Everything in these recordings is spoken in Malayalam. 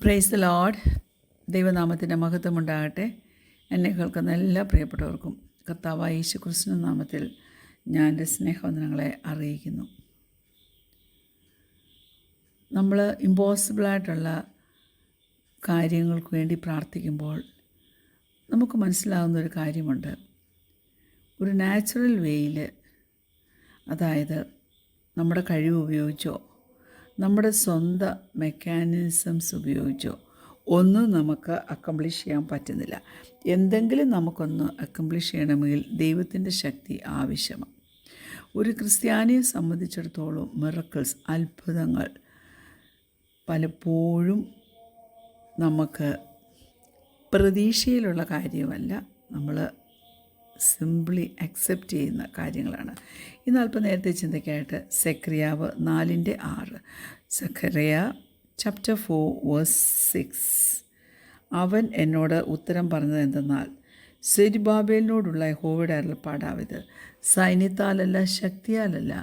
Price the Lord. ദൈവനാമത്തിൻ്റെ മഹത്വമുണ്ടാകട്ടെ. എന്നെ കേൾക്കുന്ന എല്ലാ പ്രിയപ്പെട്ടവർക്കും കർത്താവായ യേശുക്രിസ്തുവിന്റെ നാമത്തിൽ ഞാൻ എൻ്റെ സ്നേഹവന്ദനങ്ങളെ അറിയിക്കുന്നു. നമ്മൾ ഇമ്പോസിബിളായിട്ടുള്ള കാര്യങ്ങൾക്ക് വേണ്ടി പ്രാർത്ഥിക്കുമ്പോൾ നമുക്ക് മനസ്സിലാകുന്നൊരു കാര്യമുണ്ട്. ഒരു നാച്ചുറൽ വേയിൽ, അതായത് നമ്മുടെ കഴിവ് ഉപയോഗിച്ചോ നമ്മുടെ സ്വന്തം മെക്കാനിസംസ് ഉപയോഗിച്ചോ ഒന്നും നമുക്ക് അക്കംപ്ലിഷ് ചെയ്യാൻ പറ്റുന്നില്ല. എന്തെങ്കിലും നമുക്കൊന്ന് അക്കംപ്ലിഷ് ചെയ്യണമെങ്കിൽ ദൈവത്തിൻ്റെ ശക്തി ആവശ്യമാണ്. ഒരു ക്രിസ്ത്യാനിയെ സംബന്ധിച്ചിടത്തോളം മിറക്കിൾസ്, അത്ഭുതങ്ങൾ പലപ്പോഴും നമുക്ക് പ്രതീക്ഷയിലുള്ള കാര്യമല്ല, നമ്മൾ സിംപ്ലി അക്സെപ്റ്റ് ചെയ്യുന്ന കാര്യങ്ങളാണ്. ഇന്ന് അല്പം നേരത്തെ ചിന്തയ്ക്കായിട്ട് സെക്രിയാവ് 4:6, സെഖറിയ ചാപ്റ്റർ 4:6. അവൻ എന്നോട് ഉത്തരം പറഞ്ഞത് എന്തെന്നാൽ, സെരുബ്ബാബേലിനോടുള്ള യഹോവയുടെ അരുളപ്പാടാവിത്, സൈന്യത്താലല്ല ശക്തിയാലല്ല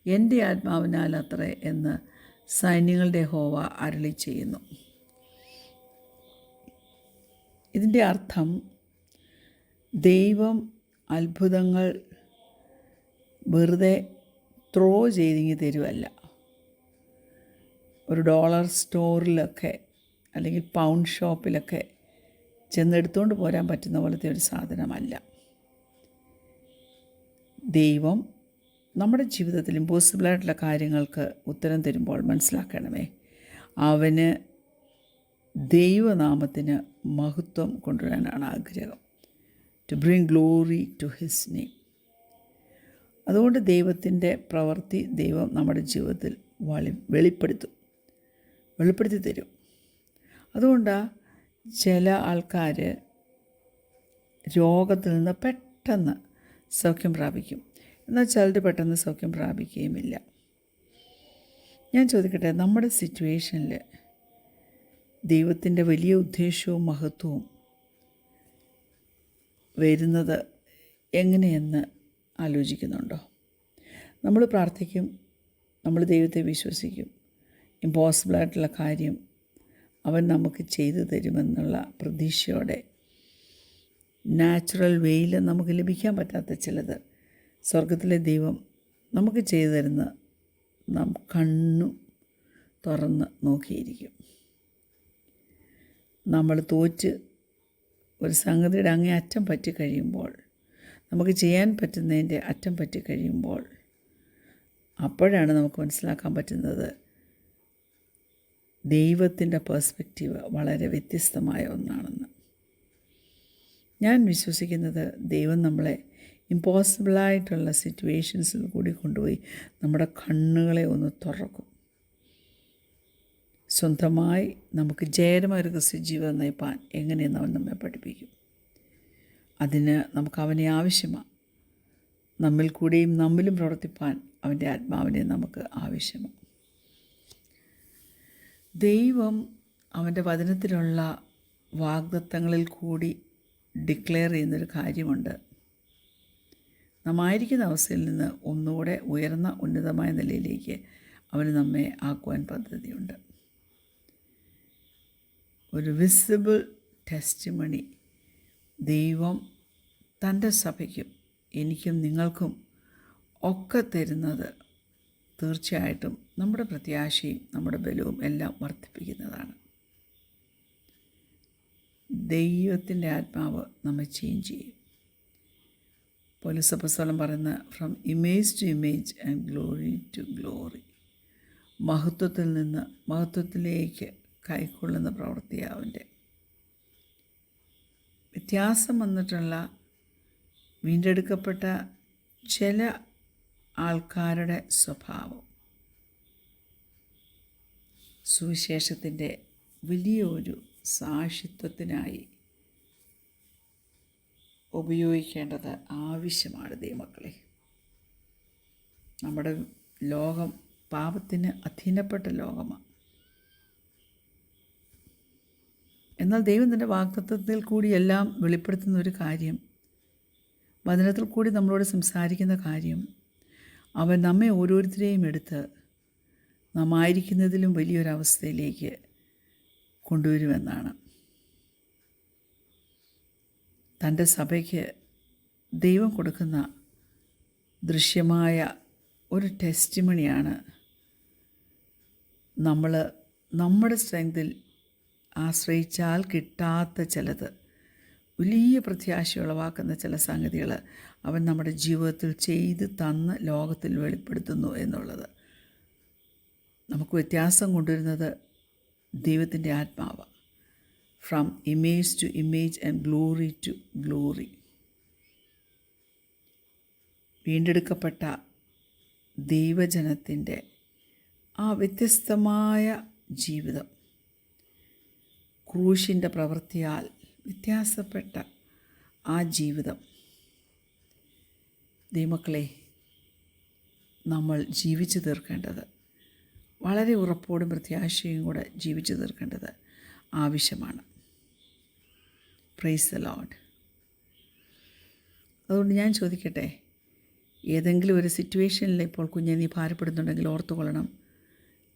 എൻ്റെ ആത്മാവിനാൽ അത്രേ എന്ന് സൈന്യങ്ങളുടെ യഹോവ അരുളി ചെയ്യുന്നു. ഇതിൻ്റെ അർത്ഥം ദൈവം അത്ഭുതങ്ങൾ വെറുതെ ത്രോ ചെയ്തിങ്ങി തരുമല്ല. ഒരു ഡോളർ സ്റ്റോറിലൊക്കെ അല്ലെങ്കിൽ പൗണ്ട് ഷോപ്പിലൊക്കെ ചെന്നെടുത്തുകൊണ്ട് പോരാൻ പറ്റുന്ന പോലത്തെ ഒരു സാധനമല്ല. ദൈവം നമ്മുടെ ജീവിതത്തിൽ ഇമ്പോസിബിളായിട്ടുള്ള കാര്യങ്ങൾക്ക് ഉത്തരം തരുമ്പോൾ മനസ്സിലാക്കണമേ, അവന് ദൈവനാമത്തിന് മഹത്വം കൊണ്ടുവരാനാണ് ആഗ്രഹം. To bring glory to his name. അതുകൊണ്ട് ദൈവത്തിൻ്റെ പ്രവൃത്തി ദൈവം നമ്മുടെ ജീവിതത്തിൽ വെളിപ്പെടുത്തി തരും. അതുകൊണ്ടാണ് ചില ആൾക്കാർ രോഗത്തിൽ നിന്ന് പെട്ടെന്ന് സൗഖ്യം പ്രാപിക്കും, എന്നാൽ ചിലർ പെട്ടെന്ന് സൗഖ്യം പ്രാപിക്കുകയുമില്ല. ഞാൻ ചോദിക്കട്ടെ, നമ്മുടെ സിറ്റുവേഷനിൽ ദൈവത്തിൻ്റെ വലിയ ഉദ്ദേശവും മഹത്വവും വരുന്നത് എങ്ങനെയെന്ന് ആലോചിക്കുന്നുണ്ടോ? നമ്മൾ പ്രാർത്ഥിക്കും, നമ്മൾ ദൈവത്തെ വിശ്വസിക്കും, ഇമ്പോസിബിളായിട്ടുള്ള കാര്യം അവൻ നമുക്ക് ചെയ്തു തരുമെന്നുള്ള പ്രതീക്ഷയോടെ നാച്ചുറൽ വേയിൽ നമുക്ക് ലഭിക്കാൻ പറ്റാത്ത ചിലത് സ്വർഗത്തിലെ ദൈവം നമുക്ക് ചെയ്തു തരുന്ന നാം കണ്ണും തുറന്ന് നോക്കിയിരിക്കും. നമ്മൾ തോറ്റ് ഒരു സംഗതിയുടെ അങ്ങേ അറ്റം പറ്റിക്കഴിയുമ്പോൾ, നമുക്ക് ചെയ്യാൻ പറ്റുന്നതിൻ്റെ അറ്റം പറ്റിക്കഴിയുമ്പോൾ, അപ്പോഴാണ് നമുക്ക് മനസ്സിലാക്കാൻ പറ്റുന്നത് ദൈവത്തിൻ്റെ പെർസ്പെക്റ്റീവ് വളരെ വ്യത്യസ്തമായ ഒന്നാണെന്ന്. ഞാൻ വിശ്വസിക്കുന്നത് ദൈവം നമ്മളെ ഇമ്പോസിബിളായിട്ടുള്ള സിറ്റുവേഷൻസിൽ കൂടി കൊണ്ടുപോയി നമ്മുടെ കണ്ണുകളെ ഒന്ന് തുറക്കും. സ്വന്തമായി നമുക്ക് ജയകരമായ ഒരു ക്രിസ്ത്യ ജീവിതം നയിപ്പാൻ എങ്ങനെയെന്ന് അവൻ നമ്മെ പഠിപ്പിക്കും. അതിന് നമുക്ക് അവനെ ആവശ്യമാണ്. നമ്മിൽ കൂടെയും നമ്മിലും പ്രവർത്തിപ്പാൻ അവൻ്റെ ആത്മാവിനെ നമുക്ക് ആവശ്യമാണ്. ദൈവം അവൻ്റെ വചനത്തിലുള്ള വാഗ്ദത്തങ്ങളിൽ കൂടി ഡിക്ലെയർ ചെയ്യുന്നൊരു കാര്യമുണ്ട്. നാം ആയിരിക്കുന്ന അവസ്ഥയിൽ നിന്ന് ഒന്നുകൂടെ ഉയർന്ന ഉന്നതമായ നിലയിലേക്ക് അവന് നമ്മെ ആക്കുവാൻ പദ്ധതിയുണ്ട്. ഒരു വിസിബിൾ ടെസ്റ്റിമണി ദൈവം തൻ്റെ സഭയ്ക്കും എനിക്കും നിങ്ങൾക്കും ഒക്കെ തരുന്നത് തീർച്ചയായിട്ടും നമ്മുടെ പ്രത്യാശയും നമ്മുടെ ബലവും എല്ലാം വർദ്ധിപ്പിക്കുന്നതാണ്. ദൈവത്തിൻ്റെ ആത്മാവ് നമ്മെ ചേഞ്ച് ചെയ്യും. പൗലോസ് അപ്പോസ്തലൻ പറയുന്ന, from image to image and glory to glory, മഹത്വത്തിൽ നിന്ന് മഹത്വത്തിലേക്ക് കൈക്കൊള്ളുന്ന പ്രവൃത്തിയാവിൻ്റെ വ്യത്യാസം വന്നിട്ടുള്ള വീണ്ടെടുക്കപ്പെട്ട ചില ആൾക്കാരുടെ സ്വഭാവം സുവിശേഷത്തിൻ്റെ വലിയൊരു സാക്ഷിത്വത്തിനായി ഉപയോഗിക്കേണ്ടത് ആവശ്യമാണ് ദൈവമക്കളെ. നമ്മുടെ ലോകം പാപത്തിന് അധീനപ്പെട്ട ലോകമാണ്. എന്നാൽ ദൈവം തൻ്റെ വാഗ്ദത്തത്തിൽ കൂടി എല്ലാം വെളിപ്പെടുത്തുന്ന ഒരു കാര്യം, വചനത്തിൽ കൂടി നമ്മളോട് സംസാരിക്കുന്ന കാര്യം, അവൻ നമ്മെ ഓരോരുത്തരെയും എടുത്ത് നാം ആയിരിക്കുന്നതിലും വലിയൊരവസ്ഥയിലേക്ക് കൊണ്ടുവരുമെന്നാണ്. തൻ്റെ സഭയ്ക്ക് ദൈവം കൊടുക്കുന്ന ദൃശ്യമായ ഒരു ടെസ്റ്റിമണിയാണ് നമ്മൾ നമ്മുടെ സ്ട്രെങ്തിൽ ആശ്രയിച്ചാൽ കിട്ടാത്ത ചിലത്, വലിയ പ്രത്യാശ ഉളവാക്കുന്ന ചില സംഗതികൾ അവൻ നമ്മുടെ ജീവിതത്തിൽ ചെയ്ത് തന്ന് ലോകത്തിൽ വെളിപ്പെടുത്തുന്നു എന്നുള്ളത്. നമുക്ക് വ്യത്യാസം കൊണ്ടുവരുന്നത് ദൈവത്തിൻ്റെ ആത്മാവ്. From image to image and glory to glory. വീണ്ടെടുക്കപ്പെട്ട ദൈവജനത്തിൻ്റെ ആ വ്യത്യസ്തമായ ജീവിതം, ക്രൂശിൻ്റെ പ്രവൃത്തിയാൽ വ്യത്യാസപ്പെട്ട ആ ജീവിതം, ദൈവമക്കളെ, നമ്മൾ ജീവിച്ചു തീർക്കേണ്ടത്, വളരെ ഉറപ്പോടും പ്രത്യാശയും കൂടെ ജീവിച്ചു തീർക്കേണ്ടത് ആവശ്യമാണ്. Praise the Lord. അതുകൊണ്ട് ഞാൻ ചോദിക്കട്ടെ, ഏതെങ്കിലും ഒരു സിറ്റുവേഷനിൽ ഇപ്പോൾ കുഞ്ഞെ നീ ഭാരപ്പെടുന്നുണ്ടെങ്കിൽ ഓർത്തുകൊള്ളണം,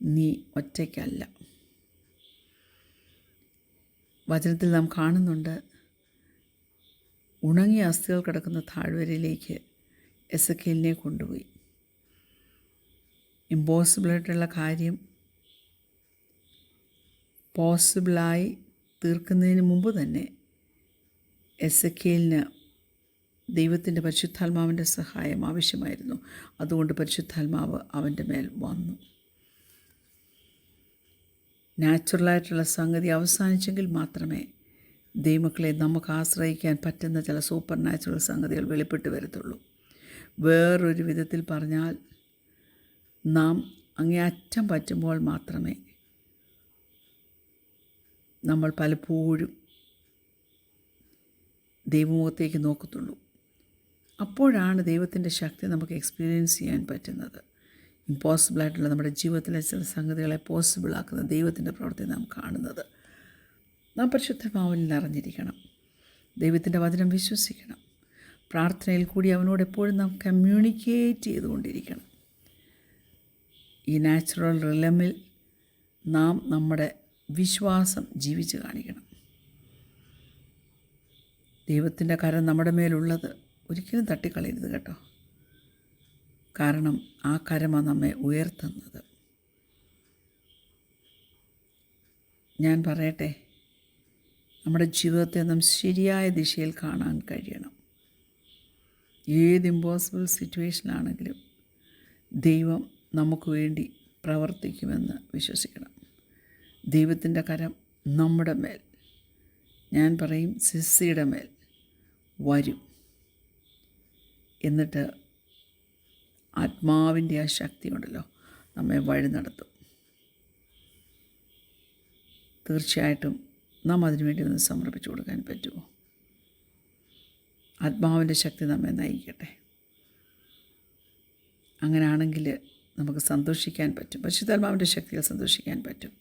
നീ ഒറ്റയ്ക്കല്ല. വചനത്തിൽ നാം കാണുന്നുണ്ട്, ഉണങ്ങിയ അസ്ഥികൾ കിടക്കുന്ന താഴ്വരയിലേക്ക് എസെക്കിയേലിനെ കൊണ്ടുപോയി. ഇമ്പോസിബിളായിട്ടുള്ള കാര്യം പോസിബിളായി തീർക്കുന്നതിന് മുമ്പ് തന്നെ എസെക്കിയേലിന് ദൈവത്തിൻ്റെ പരിശുദ്ധാത്മാവിൻ്റെ സഹായം ആവശ്യമായിരുന്നു. അതുകൊണ്ട് പരിശുദ്ധാത്മാവ് അവൻ്റെ മേൽ വന്നു. നാച്ചുറലായിട്ടുള്ള സംഗതി അവസാനിച്ചെങ്കിൽ മാത്രമേ ദൈവമക്കളെ നമുക്ക് ആശ്രയിക്കാൻ പറ്റുന്ന ചില സൂപ്പർ നാച്ചുറൽ സംഗതികൾ വെളിപ്പെട്ട് വരത്തുള്ളൂ. വേറൊരു വിധത്തിൽ പറഞ്ഞാൽ, നാം അങ്ങേയറ്റം പറ്റുമ്പോൾ മാത്രമേ നമ്മൾ പലപ്പോഴും ദൈവമുഖത്തേക്ക് നോക്കത്തുള്ളൂ. അപ്പോഴാണ് ദൈവത്തിൻ്റെ ശക്തി നമുക്ക് എക്സ്പീരിയൻസ് ചെയ്യാൻ പറ്റുന്നത്. ഇമ്പോസിബിളായിട്ടുള്ള നമ്മുടെ ജീവിതത്തിലെ ചില സംഗതികളെ പോസിബിളാക്കുന്ന ദൈവത്തിൻ്റെ പ്രവൃത്തി നാം കാണുന്നത്. നാം പരിശുദ്ധാത്മാവിൽ നിറഞ്ഞിരിക്കണം, ദൈവത്തിൻ്റെ വചനം വിശ്വസിക്കണം, പ്രാർത്ഥനയിൽ കൂടി അവനോട് എപ്പോഴും നാം കമ്മ്യൂണിക്കേറ്റ് ചെയ്തുകൊണ്ടിരിക്കണം. ഈ നാച്ചുറൽ റിലമിൽ നാം നമ്മുടെ വിശ്വാസം ജീവിച്ച് കാണിക്കണം. ദൈവത്തിൻ്റെ കരം നമ്മുടെ മേലുള്ളത് ഒരിക്കലും തട്ടിക്കളയരുത് കേട്ടോ. കാരണം ആ കരമാണ് നമ്മെ ഉയർത്തുന്നത്. ഞാൻ പറയട്ടെ, നമ്മുടെ ജീവിതത്തെ നാം ശരിയായ ദിശയിൽ കാണാൻ കഴിയണം. ഏത് ഇമ്പോസിബിൾ സിറ്റുവേഷനാണെങ്കിലും ദൈവം നമുക്ക് വേണ്ടി പ്രവർത്തിക്കുമെന്ന് വിശ്വസിക്കണം. ദൈവത്തിൻ്റെ കരം നമ്മുടെ മേൽ, ഞാൻ പറയും സിസ്സിയുടെ മേൽ വരും. എന്നിട്ട് ആത്മാവിൻ്റെ ആ ശക്തി ഉണ്ടല്ലോ, നമ്മെ വഴി നടത്തും. തീർച്ചയായിട്ടും നാം അതിനുവേണ്ടി ഒന്ന് സമർപ്പിച്ചു കൊടുക്കാൻ പറ്റുമോ? ആത്മാവിൻ്റെ ശക്തി നമ്മെ നയിക്കട്ടെ. അങ്ങനെയാണെങ്കിൽ നമുക്ക് സന്തോഷിക്കാൻ പറ്റും, പരിശുദ്ധാത്മാവിൻ്റെ ശക്തിയിൽ സന്തോഷിക്കാൻ പറ്റും.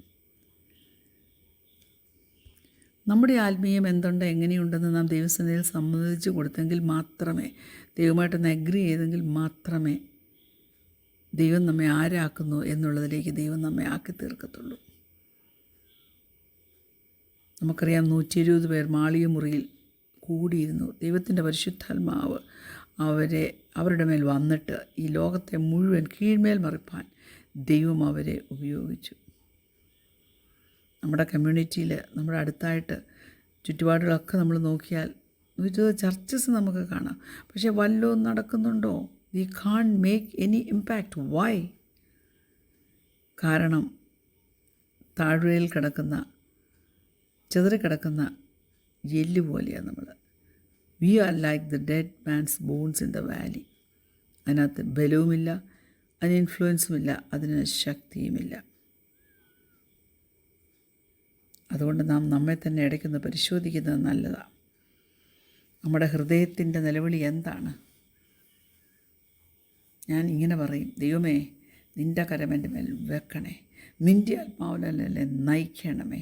നമ്മുടെ ആത്മീയം എന്തുണ്ട്, എങ്ങനെയുണ്ടെന്ന് നാം ദൈവസന്നിധിയിൽ സമ്മതിച്ച് കൊടുത്തെങ്കിൽ മാത്രമേ, ദൈവമായിട്ടൊന്ന് അഗ്രി ചെയ്തെങ്കിൽ മാത്രമേ ദൈവം നമ്മെ ആരാക്കുന്നു എന്നുള്ളതിലേക്ക് ദൈവം നമ്മെ ആക്കി തീർക്കത്തുള്ളൂ. നമുക്കറിയാം, 120 പേർ മാളിക മുറിയിൽ കൂടിയിരുന്നു. ദൈവത്തിൻ്റെ പരിശുദ്ധാത്മാവ് അവരുടെ മേൽ വന്നിട്ട് ഈ ലോകത്തെ മുഴുവൻ കീഴ്മേൽ മറിപ്പാൻ ദൈവം അവരെ ഉപയോഗിച്ചു. നമ്മുടെ കമ്മ്യൂണിറ്റിയിൽ, നമ്മുടെ അടുത്തായിട്ട് ചുറ്റുപാടുകളൊക്കെ നമ്മൾ നോക്കിയാൽ 120 ചർച്ചസ് നമുക്ക് കാണാം. പക്ഷേ വല്ലതും നടക്കുന്നുണ്ടോ? We can make any impact. Why? കാരണം താഴ്വരയിൽ കിടക്കുന്ന, ചിതറിക്കിടക്കുന്ന എല്ല് പോലെയാണ് നമ്മൾ. We are like the dead man's bones in the valley. അതിനകത്ത് ബലവുമില്ല, അതിന് ഇൻഫ്ലുവൻസുമില്ല, അതിന് ശക്തിയുമില്ല. അതുകൊണ്ട് നാം നമ്മെ തന്നെ ഇടയ്ക്കൊന്ന് പരിശോധിക്കുന്നത് നല്ലതാണ്. നമ്മുടെ ഹൃദയത്തിൻ്റെ നിലവിളി എന്താണ്? ഞാൻ ഇങ്ങനെ പറയും, ദൈവമേ, നിൻ്റെ കരം എൻ്റെ മേൽ വെക്കണേ, നിൻ്റെ ആത്മാവിനെ നയിക്കണമേ.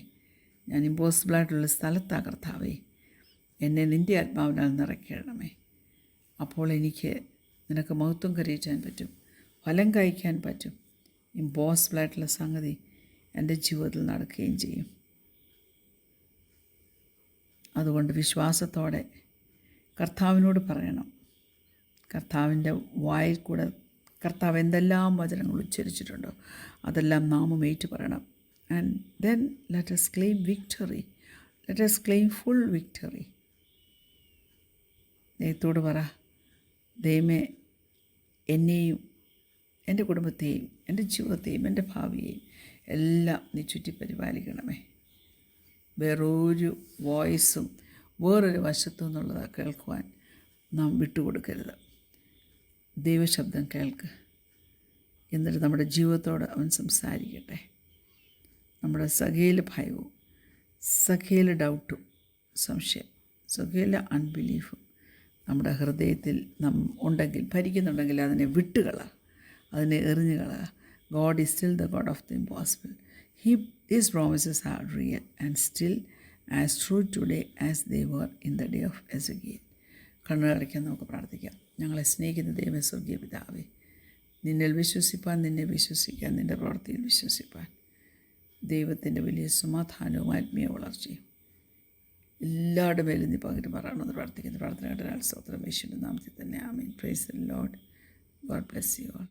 ഞാൻ ഇമ്പോസിബിളായിട്ടുള്ള സ്ഥലത്താണ് കർത്താവേ, എന്നെ നിൻ്റെ ആത്മാവിനാൽ നിറയ്ക്കണമേ. അപ്പോൾ എനിക്ക് നിനക്ക് മഹത്വം കരയിച്ചാൻ പറ്റും, ഫലം കഴിക്കാൻ പറ്റും. ഇമ്പോസിബിളായിട്ടുള്ള സംഗതി എൻ്റെ ജീവിതത്തിൽ നടക്കുകയും ചെയ്യും. അതുകൊണ്ട് വിശ്വാസത്തോടെ കർത്താവിനോട് പറയണം. കർത്താവിൻ്റെ വായിൽ കൂടെ കർത്താവ് എന്തെല്ലാം വചനങ്ങൾ ഉച്ചരിച്ചിട്ടുണ്ടോ അതെല്ലാം നാമും ഏറ്റു പറയണം. And then let us claim victory. Let us claim full victory. ദൈവത്തോട് പറ, ദൈവമേ എന്നെയും എൻ്റെ കുടുംബത്തെയും എൻ്റെ ജീവിതത്തെയും എൻ്റെ ഭാവിയെയും എല്ലാം നീ ചുറ്റി പരിപാലിക്കണമേ. വേറൊരു വോയിസും വേറൊരു വശത്തു നിന്നുള്ളത് കേൾക്കുവാൻ നാം വിട്ടുകൊടുക്കരുത്. ദൈവശബ്ദം കേൾക്ക്. എന്നിട്ട് നമ്മുടെ ജീവിതത്തോട് അവൻ സംസാരിക്കട്ടെ. നമ്മുടെ സകല ഭയവും, സകല ഡൗട്ടും, സംശയം, സകല അൺബിലീഫും നമ്മുടെ ഹൃദയത്തിൽ ഉണ്ടെങ്കിൽ, ഭരിക്കുന്നുണ്ടെങ്കിൽ അതിനെ വിട്ടുകള, അതിനെ എറിഞ്ഞുകള. God is still the God of the impossible. His promises are real and still as true today as they were in the day of Ezekiel. കണ്ണുകളടയ്ക്കാൻ നമുക്ക് പ്രാർത്ഥിക്കാം. ഞങ്ങളെ സ്നേഹിക്കുന്ന ദൈവമേ, സ്വർഗീയ പിതാവേ, നിന്നിൽ വിശ്വസിപ്പാൻ, നിന്നെ വിശ്വസിക്കാൻ, നിൻ്റെ പ്രവൃത്തിയിൽ വിശ്വസിപ്പാൻ ദൈവത്തിൻ്റെ വലിയ സമാധാനവും ആത്മീയ വളർച്ചയും എല്ലാവരുടെ മേലും നീ പകരുമാറാണെന്ന് പ്രാർത്ഥിക്കുന്നു. പ്രാർത്ഥന കേട്ട സ്തോത്രം യേശുവിൻ്റെ നാമത്തിൽ തന്നെ. ആമേൻ. Praise the Lord. God bless you all.